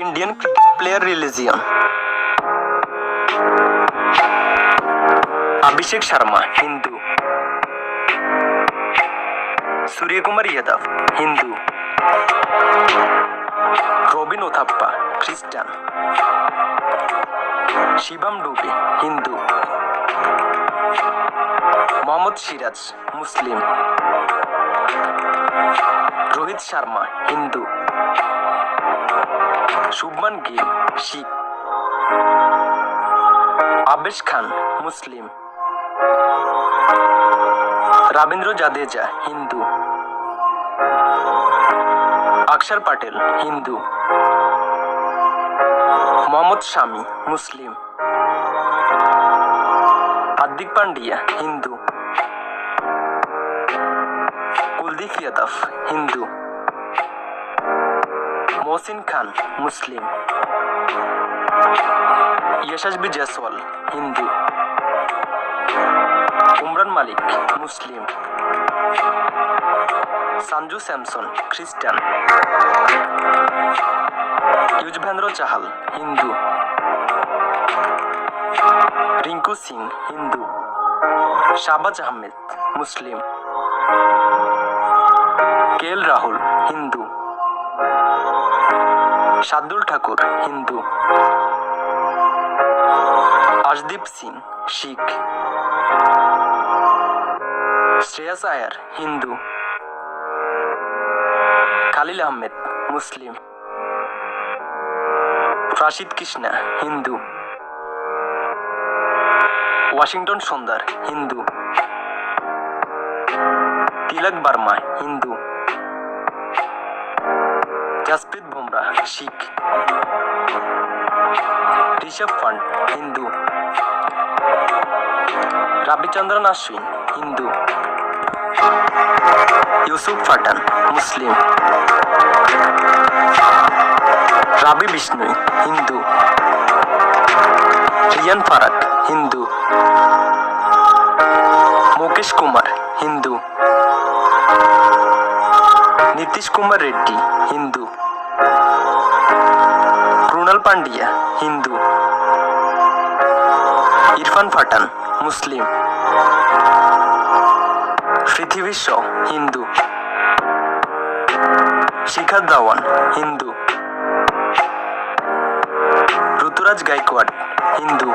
Indian cricket player religion Abhishek Sharma Hindu Surya Kumar Yadav Hindu robin Uthappa Christian Shivam डुबे हिंदू मोहम्मद सिराज मुस्लिम रोहित शर्मा हिंदू शुभमन गिल सिख आवेश खान मुस्लिम रवींद्र जडेजा हिंदू अक्षर पटेल हिंदू मोहम्मद शामी मुस्लिम हार्दिक पांड्या हिंदू कुलदीप यादव हिंदू मोहसिन खान मुस्लिम यशस्वी जायसवाल हिंदू उमरान मलिक मुस्लिम संजू सैमसन क्रिश्चियन युजवेंद्र चहल हिंदू रिंकू सिंह हिंदू शाहबाज अहमद मुस्लिम केएल राहुल हिंदू शार्दुल ठाकुर हिंदू अर्शदीप सिंह सिख श्रेयस अय्यर हिंदू खलील अहमद मुस्लिम राशिद कृष्णा हिंदू वाशिंगटन सुंदर हिंदू तिलक वर्मा हिंदू जसप्रीत बुमराह सिख ऋषभ पंत हिंदू रविचंद्रन अश्विन हिंदू यूसुफ पठान मुस्लिम रवि बिश्नोई हिंदू रियान पराग हिंदू मुकेश कुमार हिंदू नीतीश कुमार रेड्डी हिंदू कृणाल पांड्या हिंदू इरफान पठान मुस्लिम पृथ्वी शॉ हिंदू शिखर धवन हिंदू ऋतुराज गायकवाड़ हिंदू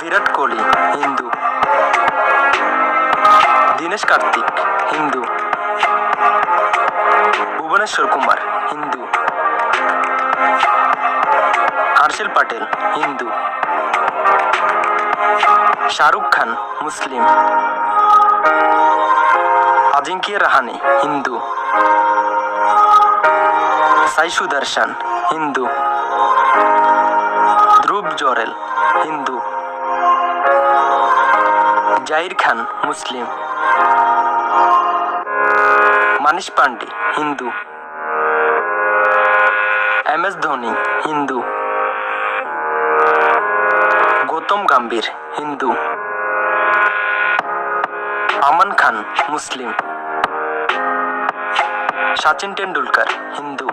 विराट कोहली हिंदू दिनेश कार्तिक हिंदू भुवनेश्वर कुमार हिंदू हर्षल पटेल हिंदू शाहरुख खान मुस्लिम अजिंक्य रहाणे हिंदू साई सुदर्शन हिंदू ध्रुव जोरेल हिंदू जाहिर खान मुस्लिम मनीष पांडे हिंदू MS धोनी हिंदू गौतम गंभीर हिंदू अमन खान मुस्लिम सचिन तेंदुलकर हिंदू